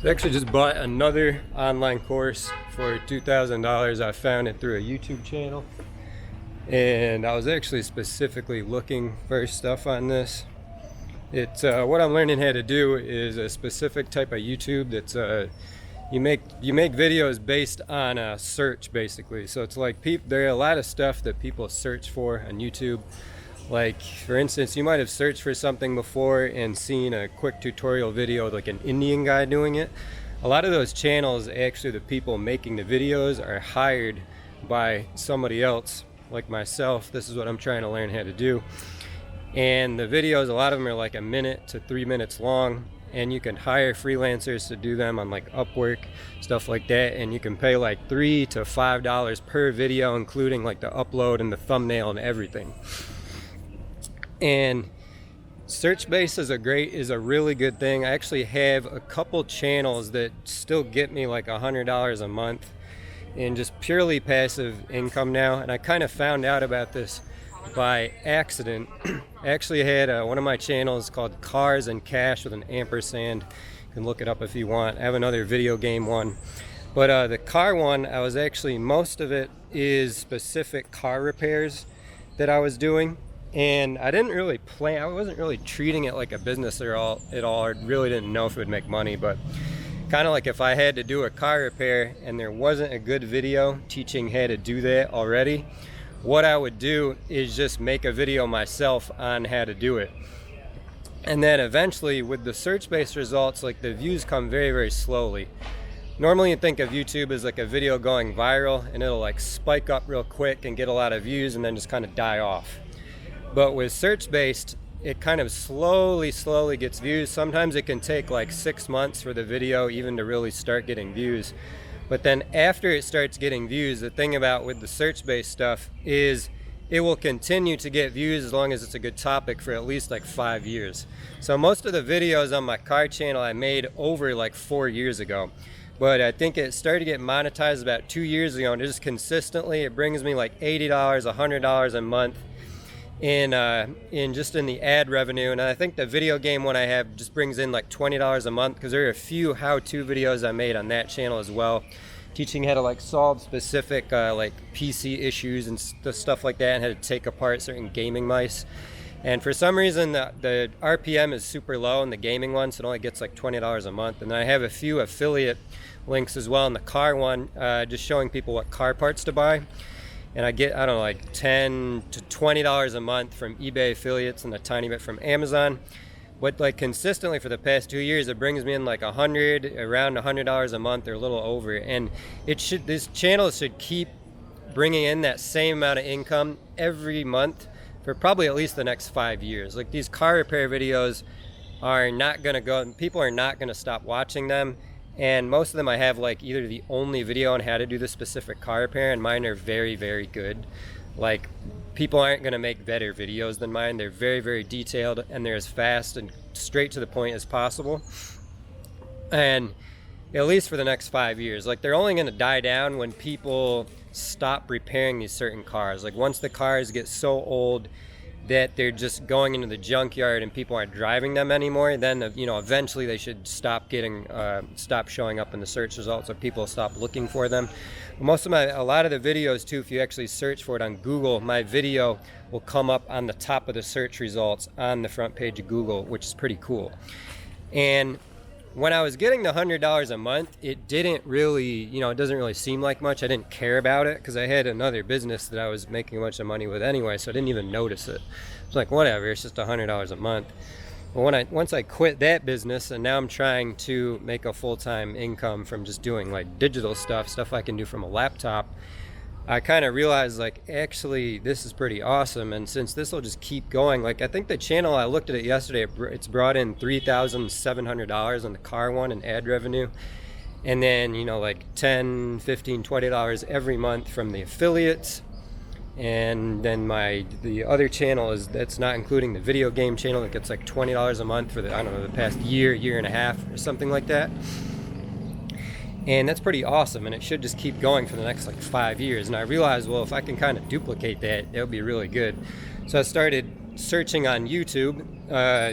I actually just bought another online course for $2,000. I found it through a YouTube channel, and I was actually specifically looking for stuff on this. It's what I'm learning how to do is a specific type of YouTube that's you make videos based on a search, basically. So it's like there are a lot of stuff that people search for on YouTube. Like, for instance, you might have searched for something before and seen a quick tutorial video like an Indian guy doing it. A lot of those channels, actually the people making the videos are hired by somebody else like myself. This is what I'm trying to learn how to do. And the videos, a lot of them are like 1 minute to 3 minutes long, and you can hire freelancers to do them on like Upwork, stuff like that, and you can pay like $3 to $5 per video, including like the upload and the thumbnail and everything. And search-based is a really good thing. I actually have a couple channels that still get me like $100 a month in just purely passive income now, and I kind of found out about this by accident. I actually had one of my channels called Cars and Cash with an ampersand. You can look it up if you want. I have another video game one, but the car one, I was actually, most of it is specific car repairs that I was doing. And I didn't really plan, I wasn't really treating it like a business at all. I really didn't know if it would make money, but kind of like if I had to do a car repair and there wasn't a good video teaching how to do that already, what I would do is just make a video myself on how to do it. And then eventually with the search-based results, like the views come very, very slowly. Normally you think of YouTube as like a video going viral and it'll like spike up real quick and get a lot of views and then just kind of die off. But with search-based, it kind of slowly gets views. Sometimes it can take like 6 months for the video even to really start getting views. But then after it starts getting views, the thing about with the search-based stuff is it will continue to get views as long as it's a good topic for at least like 5 years. So most of the videos on my car channel I made over like 4 years ago. But I think it started to get monetized about 2 years ago, and just consistently it brings me like $80, $100 a month in just in the ad revenue. And I think the video game one I have just brings in like $20 a month, because there are a few how-to videos I made on that channel as well, teaching how to like solve specific like PC issues and stuff like that, and how to take apart certain gaming mice. And for some reason the RPM is super low in the gaming one, so it only gets like $20 a month. And then I have a few affiliate links as well in the car one, just showing people what car parts to buy. And I get, I don't know, like $10 to $20 a month from eBay affiliates and a tiny bit from Amazon. But like consistently for the past 2 years, it brings me in like around $100 a month or a little over. And this channel should keep bringing in that same amount of income every month for probably at least the next 5 years. Like, these car repair videos are not gonna go, people are not gonna stop watching them. And most of them I have like either the only video on how to do the specific car repair, and mine are very, very good. Like, people aren't going to make better videos than mine. They're very, very detailed, and they're as fast and straight to the point as possible. And at least for the next 5 years, like, they're only going to die down when people stop repairing these certain cars. Like, once the cars get so old that they're just going into the junkyard and people aren't driving them anymore, then eventually they should stop showing up in the search results, so people stop looking for them. A lot of the videos too, if you actually search for it on Google, my video will come up on the top of the search results on the front page of Google, which is pretty cool. And when I was getting the $100 a month, it didn't really, it doesn't really seem like much. I didn't care about it because I had another business that I was making a bunch of money with anyway, so I didn't even notice it. It's like, whatever, it's just $100 a month. But once I quit that business, and now I'm trying to make a full-time income from just doing like digital stuff I can do from a laptop, I kind of realized, like, actually this is pretty awesome. And since this will just keep going, like, I think the channel, I looked at it yesterday, it's brought in $3,700 on the car one in ad revenue, and then like $10, $15, $20 every month from the affiliates. And then the other channel that's not including the video game channel, that gets like $20 a month for the past year and a half or something like that. And that's pretty awesome, and it should just keep going for the next like 5 years. And I realized, well, if I can kind of duplicate that, it would be really good. So I started searching on YouTube,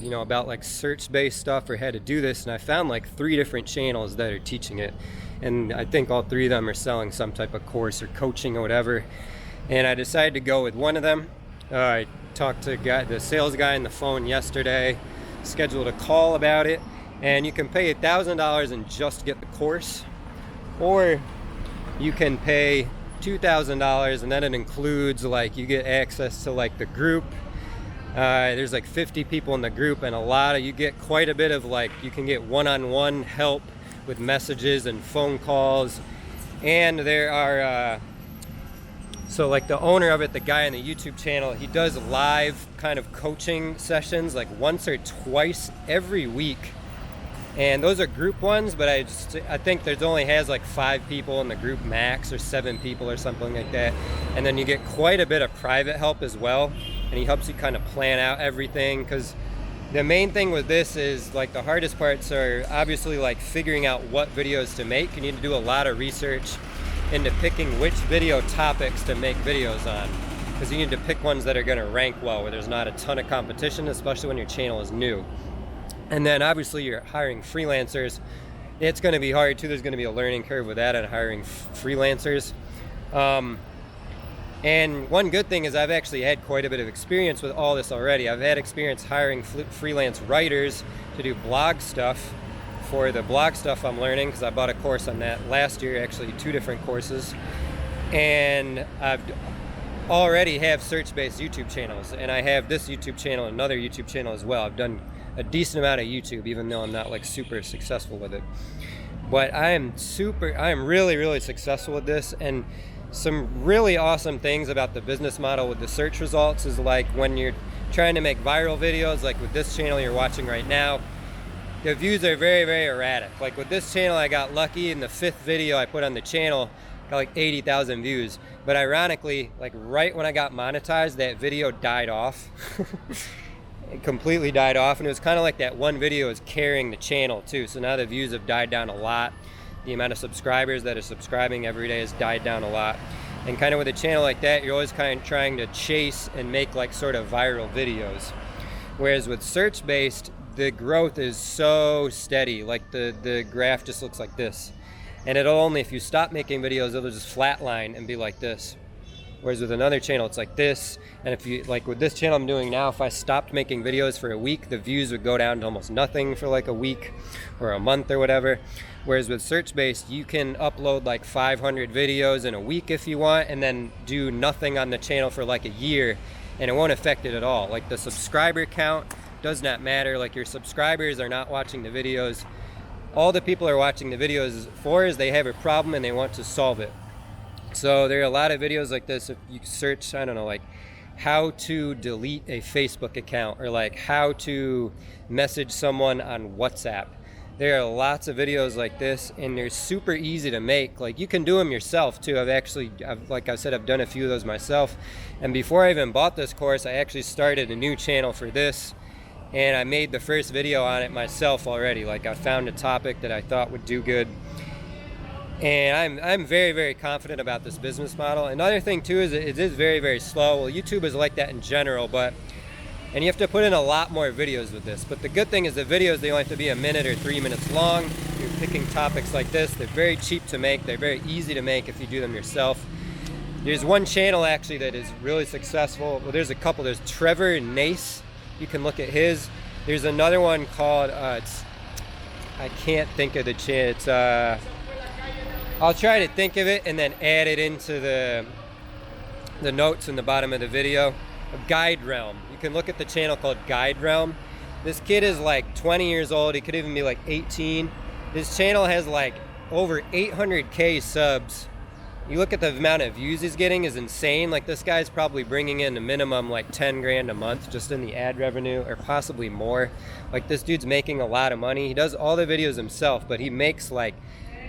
you know, about like search-based stuff or how to do this, and I found like 3 different channels that are teaching it, and I think all 3 of them are selling some type of course or coaching or whatever. And I decided to go with one of them. I talked to the sales guy on the phone yesterday, scheduled a call about it, and you can pay $1,000 and just get the course, or you can pay $2,000 and then it includes like you get access to like the group. There's like 50 people in the group, and you get quite a bit of like, you can get one-on-one help with messages and phone calls. And there are so like the owner of it, the guy on the YouTube channel, he does live kind of coaching sessions like once or twice every week, and those are group ones, but I think there's only has like 5 people in the group max, or 7 people or something like that. And then you get quite a bit of private help as well, and he helps you kind of plan out everything, because the main thing with this is like the hardest parts are obviously like figuring out what videos to make. You need to do a lot of research into picking which video topics to make videos on, because you need to pick ones that are going to rank well, where there's not a ton of competition, especially when your channel is new. And then obviously you're hiring freelancers. It's going to be hard too. There's going to be a learning curve with that and hiring freelancers. And one good thing is I've actually had quite a bit of experience with all this already. I've had experience hiring freelance writers to do blog stuff. For the blog stuff I'm learning, because I bought a course on that last year, actually 2 different courses. And I've already have search-based YouTube channels, and I have this YouTube channel, another YouTube channel as well. I've done a decent amount of YouTube, even though I'm not like super successful with it. But I am really, really successful with this. And some really awesome things about the business model with the search results is like when you're trying to make viral videos, like with this channel you're watching right now, the views are very, very erratic. Like with this channel, I got lucky in the 5th video I put on the channel, got like 80,000 views. But ironically, like right when I got monetized, that video died off. It completely died off, and it was kind of like that one video is carrying the channel too. So now the views have died down a lot. The amount of subscribers that are subscribing every day has died down a lot. And kind of with a channel like that, you're always kind of trying to chase and make like sort of viral videos. Whereas with search-based, the growth is so steady. Like the graph just looks like this. And it'll only, if you stop making videos, it'll just flatline and be like this. Whereas with another channel, it's like this. And if you, like with this channel I'm doing now, if I stopped making videos for a week, the views would go down to almost nothing for like a week or a month or whatever. Whereas with search-based, you can upload like 500 videos in a week if you want, and then do nothing on the channel for like a year, and it won't affect it at all. Like the subscriber count does not matter. Like your subscribers are not watching the videos. All the people are watching the videos for is they have a problem and they want to solve it. So there are a lot of videos like this. If you search, I don't know, like how to delete a Facebook account, or like how to message someone on WhatsApp. There are lots of videos like this, and they're super easy to make. Like you can do them yourself too. Like I said, I've done a few of those myself. And before I even bought this course, I actually started a new channel for this. And I made the first video on it myself already. Like I found a topic that I thought would do good. And I'm very, very confident about this business model. Another thing too is it is very, very slow. Well, YouTube is like that in general, and you have to put in a lot more videos with this. But the good thing is the videos, they only have to be 1 minute or 3 minutes long. You're picking topics like this. They're very cheap to make. They're very easy to make if you do them yourself. There's one channel actually that is really successful. Well, there's a couple. There's Trevor Nace. You can look at his. There's another one called, I can't think of the channel. I'll try to think of it and then add it into the notes in the bottom of the video. Guide Realm. You can look at the channel called Guide Realm. This kid is like 20 years old. He could even be like 18. This channel has like over 800K subs. You look at the amount of views he's getting is insane. Like this guy's probably bringing in a minimum like 10 grand a month just in the ad revenue, or possibly more. Like this dude's making a lot of money. He does all the videos himself, but he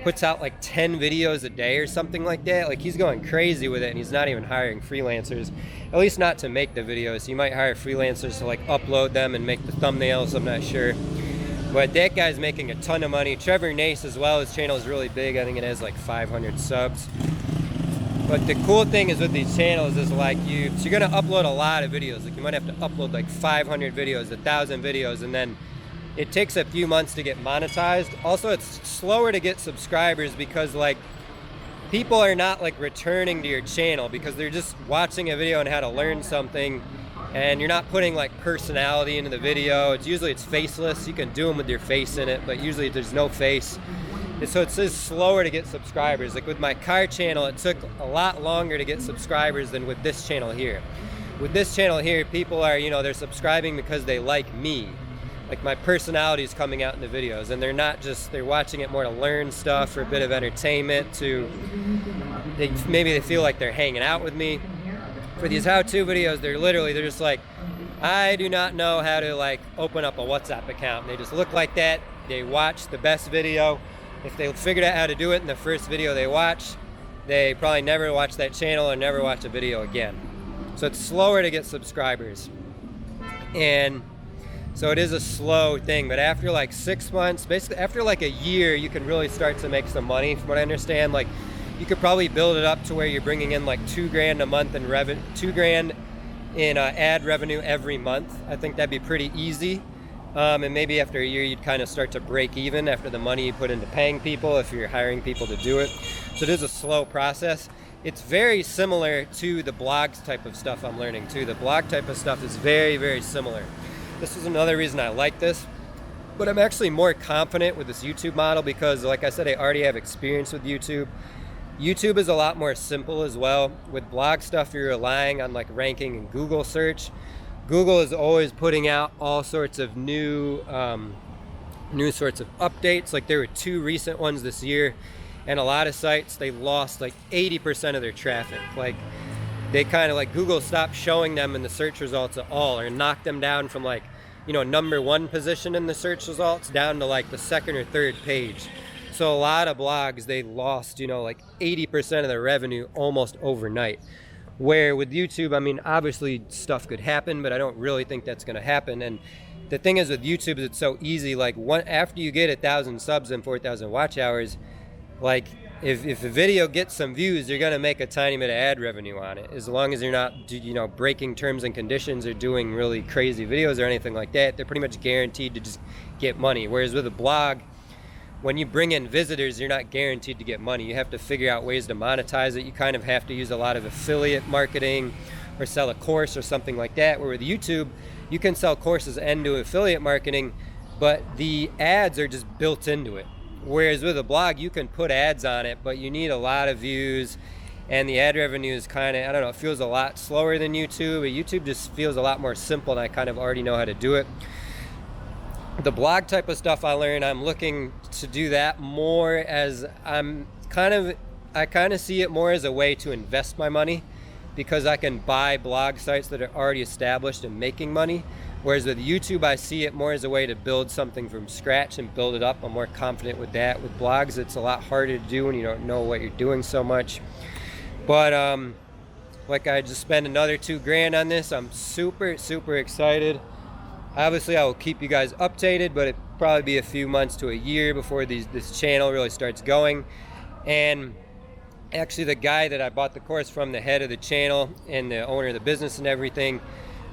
puts out like 10 videos a day or something like that. Like he's going crazy with it, and he's not even hiring freelancers, at least not to make the videos. He might hire freelancers to like upload them and make the thumbnails, I'm not sure. But that guy's making a ton of money. Trevor Nace as well, his channel is really big. I think it has like 500 subs. But the cool thing is with these channels is like you're gonna upload a lot of videos. Like you might have to upload like 500 videos, 1,000 videos, and then it takes a few months to get monetized. Also, it's slower to get subscribers because like people are not like returning to your channel because they're just watching a video on how to learn something, and you're not putting like personality into the video. It's faceless. You can do them with your face in it, but usually there's no face. And so it's just slower to get subscribers. Like with my car channel, it took a lot longer to get subscribers than with this channel here. With this channel here, people are, they're subscribing because they like me. Like my personality is coming out in the videos, and they're watching it more to learn stuff, for a bit of entertainment, maybe they feel like they're hanging out with me. For these how-to videos, they're just like, I do not know how to like open up a WhatsApp account. They just look like that. They watch the best video. If they figured out how to do it in the first video they watch, they probably never watch that channel or never watch a video again. So it's slower to get subscribers. And so it is a slow thing, but after like 6 months, basically after like a year, you can really start to make some money. From what I understand, like you could probably build it up to where you're bringing in like $2,000 a month in revenue, $2,000 in ad revenue every month. I think that'd be pretty easy. And maybe after a year, you'd kind of start to break even after the money you put into paying people, if you're hiring people to do it. So it is a slow process. It's very similar to the blog type of stuff I'm learning too. The blog type of stuff is very, very similar. This is another reason I like this, but I'm actually more confident with this YouTube model because, like I said, I already have experience with YouTube. YouTube is a lot more simple as well. With blog stuff, you're relying on like ranking in Google search. Google is always putting out all sorts of new sorts of updates. Like there were 2 recent ones this year, and a lot of sites, they lost like 80% of their traffic. Like they kind of like Google stopped showing them in the search results at all, or knocked them down from like, number 1 position in the search results down to like the 2nd or 3rd page. So a lot of blogs, they lost, like 80% of their revenue almost overnight. Where with YouTube, I mean, obviously stuff could happen, but I don't really think that's going to happen. And the thing is with YouTube is it's so easy. Like after you get 1,000 subs and 4,000 watch hours, like if a video gets some views, you're going to make a tiny bit of ad revenue on it. As long as you're not, breaking terms and conditions or doing really crazy videos or anything like that, they're pretty much guaranteed to just get money. Whereas with a blog, when you bring in visitors, you're not guaranteed to get money. You have to figure out ways to monetize it. You kind of have to use a lot of affiliate marketing or sell a course or something like that. Where with YouTube, you can sell courses and do affiliate marketing, but the ads are just built into it. Whereas with a blog, you can put ads on it, but you need a lot of views, and the ad revenue is kind of, it feels a lot slower than YouTube. But YouTube just feels a lot more simple, and I kind of already know how to do it. The blog type of stuff I'm looking to do that more as I kind of see it more as a way to invest my money, because I can buy blog sites that are already established and making money. Whereas with YouTube, I see it more as a way to build something from scratch and build it up. I'm more confident with that. With blogs, it's a lot harder to do when you don't know what you're doing so much. But like I just spent another $2,000 on this. I'm super, super excited. Obviously, I will keep you guys updated, but it'll probably be a few months to a year before this channel really starts going. And actually, the guy that I bought the course from, the head of the channel and the owner of the business and everything,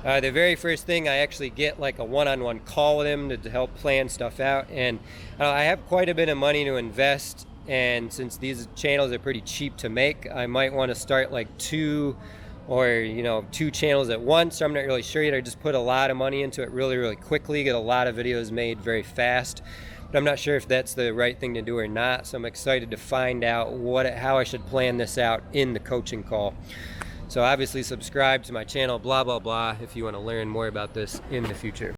the very first thing, I actually get like a one-on-one call with him to help plan stuff out. And I have quite a bit of money to invest, and since these channels are pretty cheap to make, I might want to start like 2 channels at once. I'm not really sure yet. I just put a lot of money into it really, really quickly, get a lot of videos made very fast. But I'm not sure if that's the right thing to do or not. So I'm excited to find out how I should plan this out in the coaching call. So obviously subscribe to my channel, blah, blah, blah, if you want to learn more about this in the future.